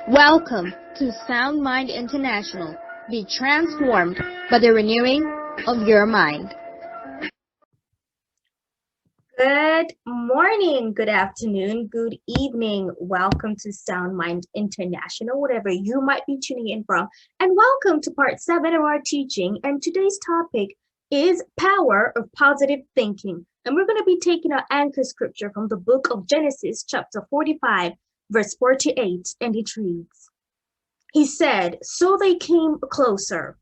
Welcome to Sound Mind International. Be transformed by the renewing of your mind. Good morning, good afternoon, good evening. Welcome to Sound Mind International, whatever you might be tuning in from. And welcome to part 7 of our teaching. And today's topic is power of positive thinking. And we're going to be taking our anchor scripture from the book of Genesis, chapter 45, verse 48. And it reads, He said, So they came closer.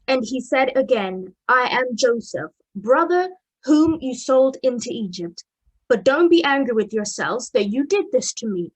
And he said again, I am Joseph, brother whom you sold into Egypt. But don't be angry with yourselves that you did this to me,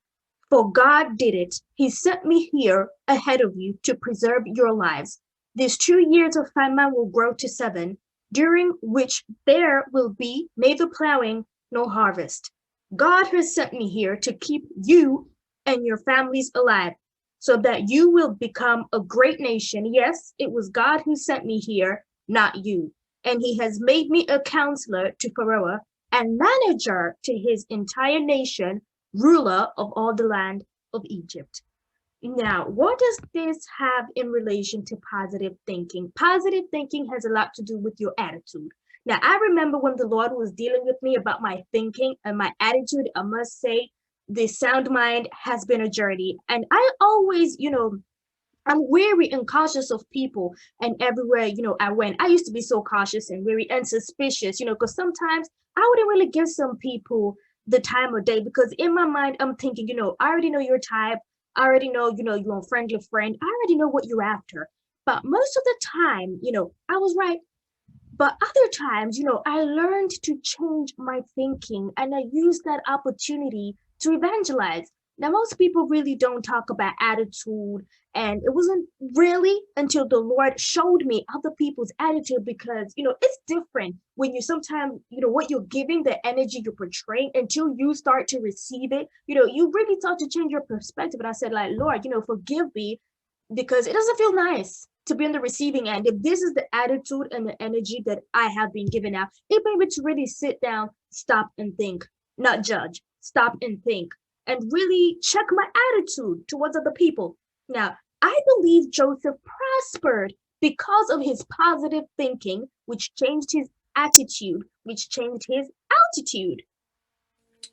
for God did it. He sent me here ahead of you to preserve your lives. These 2 years of famine will grow to 7, during which there will be neither plowing nor harvest. God has sent me here to keep you and your families alive, so that you will become a great nation. Yes, it was God who sent me here, not you. And he has made me a counselor to Pharaoh and manager to his entire nation, ruler of all the land of Egypt. Now, what does this have in relation to positive thinking? Positive thinking has a lot to do with your attitude. Now, I remember when the Lord was dealing with me about my thinking and my attitude, I must say, the sound mind has been a journey. And I always, I'm wary and cautious of people, and everywhere, I went. I used to be so cautious and wary and suspicious, because sometimes I wouldn't really give some people the time of day, because in my mind, I'm thinking, I already know your type. I already know, you're a friendly friend. I already know what you're after. But most of the time, I was right. But other times, I learned to change my thinking, and I used that opportunity to evangelize. Now, most people really don't talk about attitude, and it wasn't really until the Lord showed me other people's attitude, because, it's different when you sometimes, what you're giving, the energy you're portraying, until you start to receive it, you really start to change your perspective. And I said, like, Lord, forgive me, because it doesn't feel nice to be on the receiving end. If this is the attitude and the energy that I have been given out, it made me to really sit down, stop and think, not judge, stop and think, and really check my attitude towards other people. Now, I believe Joseph prospered because of his positive thinking, which changed his attitude, which changed his altitude.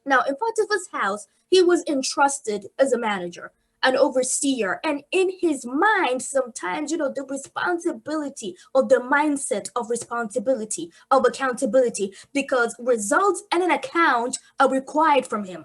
Now, in Potiphar's house, he was entrusted as a manager, an overseer, and in his mind, sometimes, the responsibility or the mindset of responsibility, of accountability, because results and an account are required from him.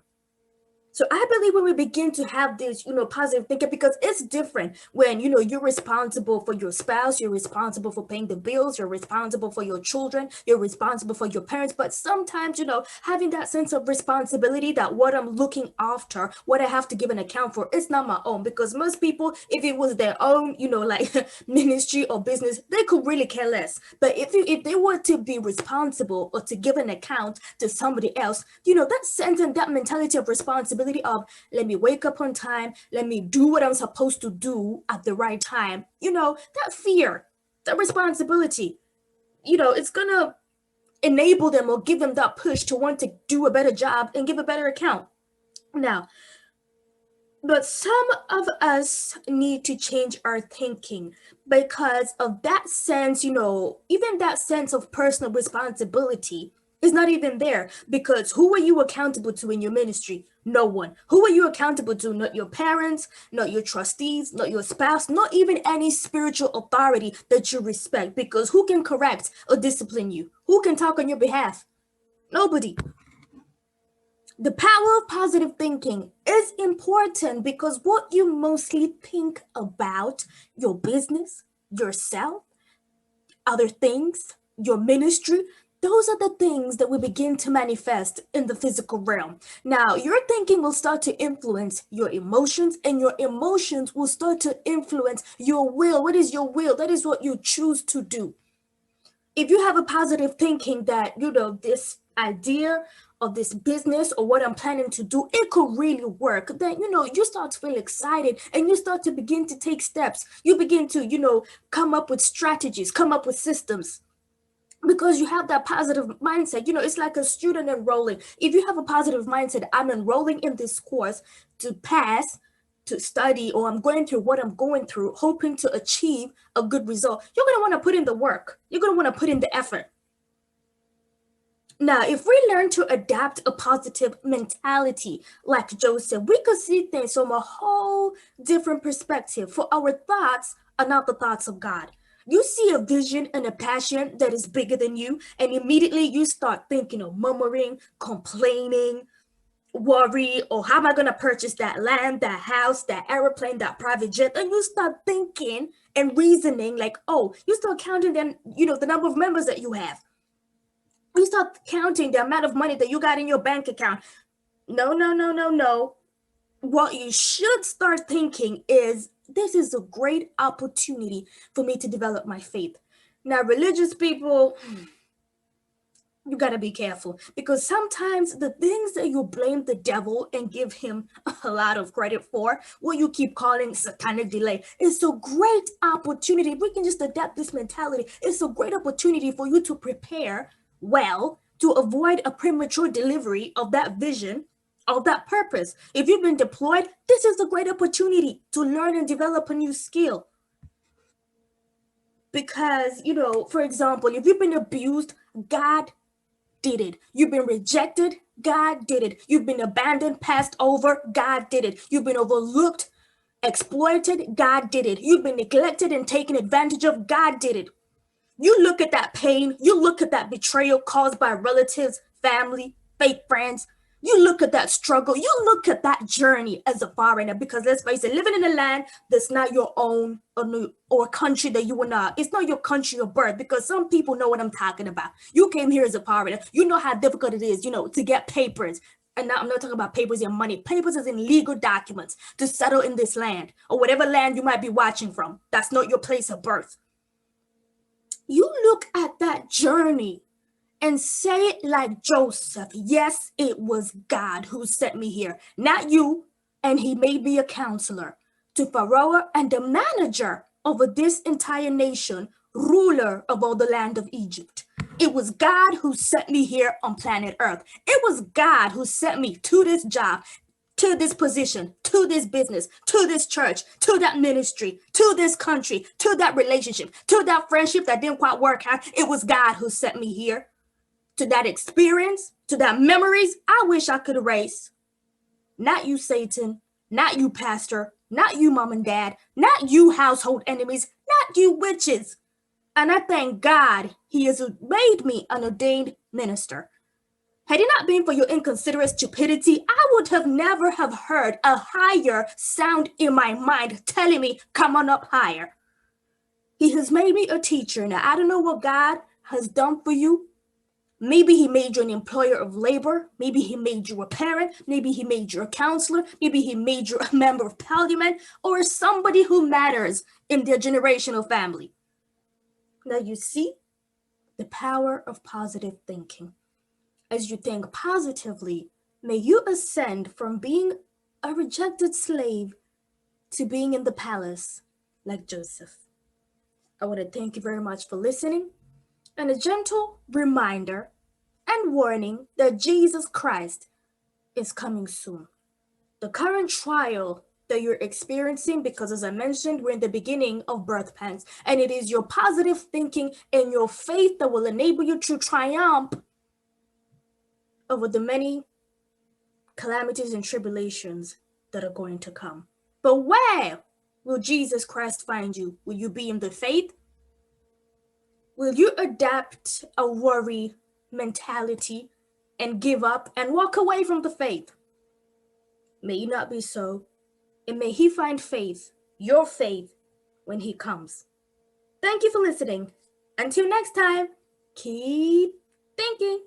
So I believe when we begin to have this, positive thinking, because it's different when, you're responsible for your spouse, you're responsible for paying the bills, you're responsible for your children, you're responsible for your parents. But sometimes, having that sense of responsibility, that what I'm looking after, what I have to give an account for, it's not my own. Because most people, if it was their own, like ministry or business, they could really care less. But if they were to be responsible or to give an account to somebody else, that sense and that mentality of responsibility of, let me wake up on time, let me do what I'm supposed to do at the right time, that fear, that responsibility, it's gonna enable them or give them that push to want to do a better job and give a better account. Now, but some of us need to change our thinking because of that sense, even that sense of personal responsibility is not even there, because who are you accountable to in your ministry? No one. Who are you accountable to? Not your parents, not your trustees, not your spouse, not even any spiritual authority that you respect, because who can correct or discipline you? Who can talk on your behalf? Nobody. The power of positive thinking is important because what you mostly think about, your business, yourself, other things, your ministry, those are the things that will begin to manifest in the physical realm. Now, your thinking will start to influence your emotions, and your emotions will start to influence your will. What is your will? That is what you choose to do. If you have a positive thinking that, this idea of this business or what I'm planning to do, it could really work, then, you start to feel excited and you start to begin to take steps. You begin to, come up with strategies, come up with systems, because you have that positive mindset. It's like a student enrolling. If you have a positive mindset, I'm enrolling in this course to pass, to study, or I'm going through what I'm going through, hoping to achieve a good result, you're going to want to put in the work. You're going to want to put in the effort. Now, if we learn to adapt a positive mentality like Joseph, we could see things from a whole different perspective. For our thoughts are not the thoughts of God. You see a vision and a passion that is bigger than you, and immediately you start thinking of murmuring, complaining, worry, or how am I going to purchase that land, that house, that airplane, that private jet? And you start thinking and reasoning like, oh, you start counting then, the number of members that you have. You start counting the amount of money that you got in your bank account. No, no, no, no, no. What you should start thinking is, this is a great opportunity for me to develop my faith. Now, religious people, you got to be careful, because sometimes the things that you blame the devil and give him a lot of credit for, what you keep calling satanic delay, is a great opportunity. If we can just adapt this mentality, it's a great opportunity for you to prepare well to avoid a premature delivery of that vision, of that purpose. If you've been deployed, this is a great opportunity to learn and develop a new skill. Because, for example, if you've been abused, God did it. You've been rejected, God did it. You've been abandoned, passed over, God did it. You've been overlooked, exploited, God did it. You've been neglected and taken advantage of, God did it. You look at that pain, you look at that betrayal caused by relatives, family, fake friends. You look at that struggle, you look at that journey as a foreigner, because let's face it, living in a land that's not your own, or country that you were not. It's not your country of birth, because some people know what I'm talking about. You came here as a foreigner. You know how difficult it is, to get papers. And now I'm not talking about papers and money. Papers is in legal documents to settle in this land, or whatever land you might be watching from. That's not your place of birth. You look at that journey and say it like Joseph. Yes, it was God who sent me here, not you. And he made me a counselor to Pharaoh and the manager over this entire nation, ruler of all the land of Egypt. It was God who sent me here on planet Earth. It was God who sent me to this job, to this position, to this business, to this church, to that ministry, to this country, to that relationship, to that friendship that didn't quite work out. It was God who sent me here, to that experience, to that memories I wish I could erase. Not you, Satan, not you, pastor, not you, mom and dad, not you, household enemies, not you, witches. And I thank God he has made me an ordained minister. Had it not been for your inconsiderate stupidity, I would have never have heard a higher sound in my mind telling me, come on up higher. He has made me a teacher. Now, I don't know what God has done for you. Maybe he made you an employer of labor. Maybe he made you a parent. Maybe he made you a counselor. Maybe he made you a member of parliament, or somebody who matters in their generational family. Now, you see the power of positive thinking. As you think positively, may you ascend from being a rejected slave to being in the palace like Joseph. I want to thank you very much for listening, and a gentle reminder and warning that Jesus Christ is coming soon. The current trial that you're experiencing, because as I mentioned, we're in the beginning of birth pangs, and it is your positive thinking and your faith that will enable you to triumph over the many calamities and tribulations that are going to come. But where will Jesus Christ find you? Will you be in the faith? Will you adapt a worry mentality and give up and walk away from the faith? May it not be so, and may he find faith, your faith, when he comes. Thank you for listening. Until next time, keep thinking.